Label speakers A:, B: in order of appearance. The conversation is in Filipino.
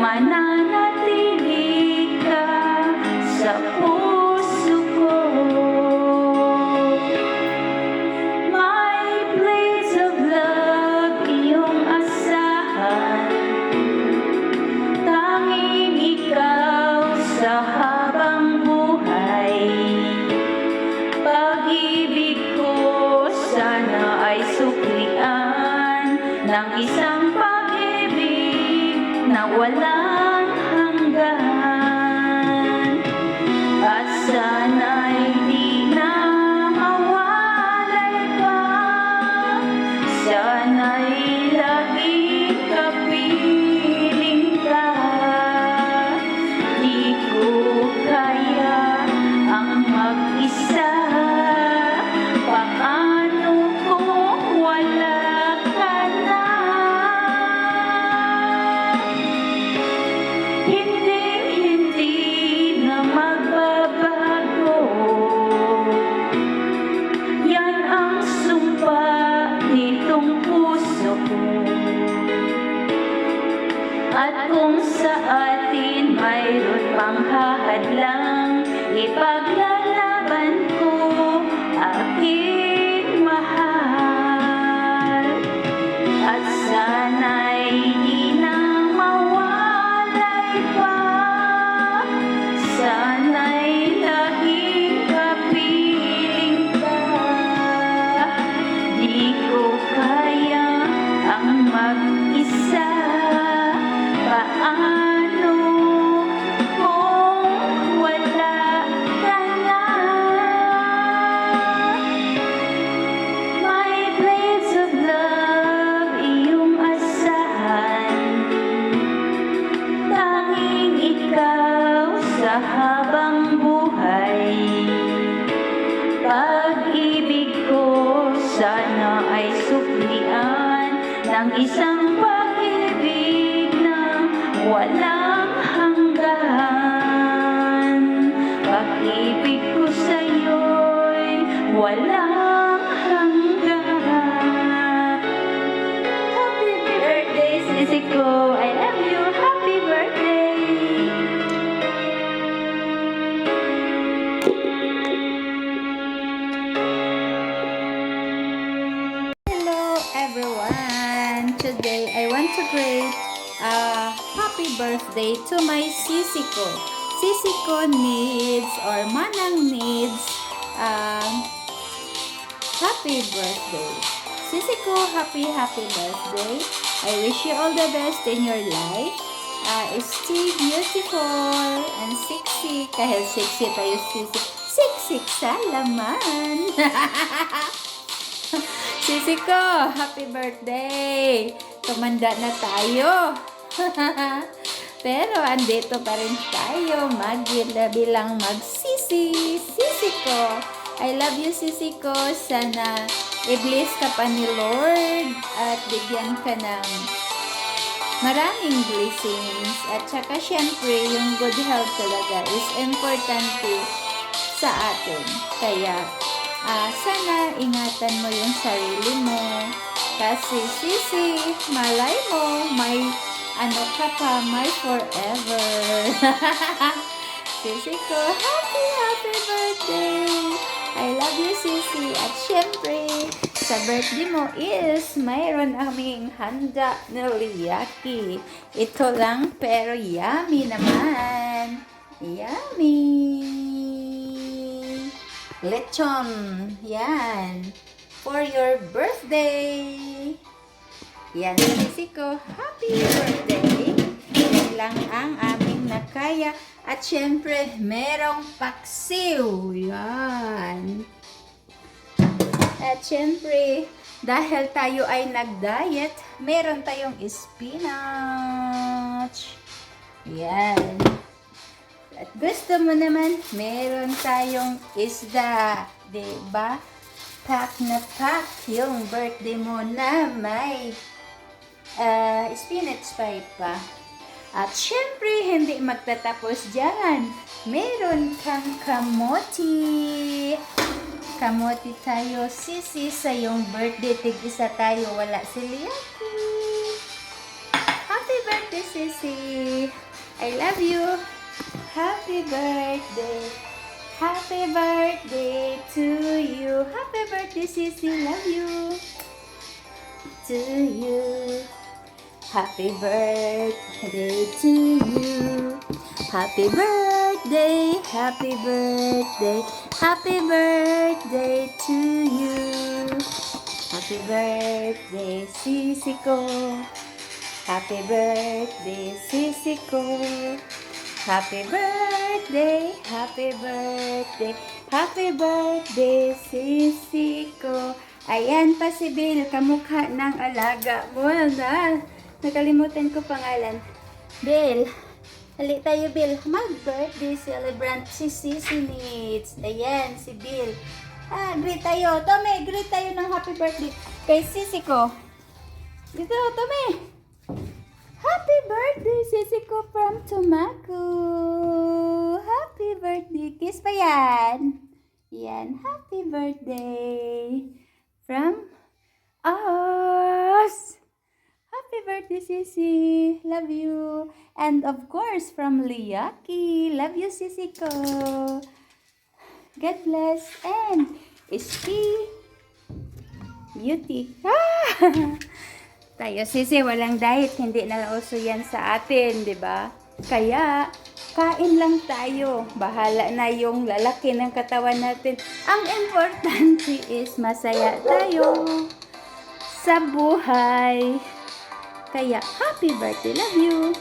A: mananatili ka sa puso ko. My place of love, iyong asahan, tanging ikaw sa habang buhay. Pag-ibig ko sana ay suklian ng isang pag-ibig na walang hanggan, at sana'y di na mawalay pa, sana'y laging kapiling ka. Di ko kaya ang mag-isa, paano kung wala ka na? Hindi na magbabago, yan ang sumpa nitong puso ko. At kung sa atin mayroon pang hahadlang, ipaglalaban ko, aking mahal. At sana'y di na mawalay pa, sana'y laging kapiling ka. Di ko kaya ang mag-isa, paano kung wala ka na? My place of love, iyong asahan, tanging ikaw sa habang buhay. Pag-ibig ko sana ay suklian ng isang pag-ibig na walang hanggan. Pag-ibig ko sa'yo'y walang hanggan. Happy birthday, sisi ko. I love you. Happy birthday. Hello everyone. Today I want to greet happy birthday to my sisi ko. Sisi ko needs, or manang needs, happy birthday. Sisi ko, happy birthday. I wish you all the best in your life. Stay beautiful and sexy. Kahit sexy tayo, sisi. Sexy sa laman. Sisi ko, happy birthday. Tumanda na tayo. Pero andito pa rin tayo bilang magsisi. Sisi ko, I love you, sisi ko. Sana i-bless ka pa ni Lord at bigyan ka ng maraming blessings. At saka syempre, yung good health talaga is importante sa atin. Kaya sana ingatan mo yung sarili mo. Kasi sisi, malay mo, may ano ka pa, my forever. Sisi ko, happy birthday. I love you, sisi. At syempre, sa birthday mo is mayroon aming handa na liyaki. Ito lang pero yummy naman. Yummy. Lechon. Yan. For your birthday. Yan, sisi ko, happy birthday. Yan lang ang aming nakaya. At syempre, merong paksiw. Yan. At syempre, dahil tayo ay nag-diet, meron tayong spinach. Yan. At gusto mo naman, meron tayong isda. Diba? Pack na pack yung birthday mo na may spinach pie pa. At syempre, hindi magtatapos dyan. Meron kang kamote. Kamote tayo, sisi, sa yung birthday. Tig-isa tayo, wala si Liaki. Happy birthday, sisi. I love you. Happy birthday. Happy birthday to you. Happy birthday, Sissy. Love you. To you. Happy birthday to you. Happy birthday. Happy birthday. Happy birthday to you. Happy birthday, Sissy ko. Happy birthday, Sissy ko. Happy birthday, happy birthday, happy birthday, Sissy ko. Ayan pa si Bill, kamukha ng alaga mo na. Nakalimutan ko pangalan. Bill, hali tayo Bill. Mag-birthday celebrant si Sissy Needs. Ayan, si Bill. Greet tayo. Tommy, greet tayo ng happy birthday kay Sissy ko. Dito, Tommy. Happy birthday, Sissy ko from Tumaco. Happy birthday. Kiss pa yan. Yan. Happy birthday. From us. Happy birthday, Sissy. Love you. And of course, from Liaki. Love you, Sissy ko. God bless. And Iski. Beauty. Tayo, Sissy, walang diet. Hindi na uso yan sa atin, di ba? Kaya, kain lang tayo. Bahala na yung lalaki ng katawan natin. Ang importante is masaya tayo sa buhay. Kaya, happy birthday. Love you.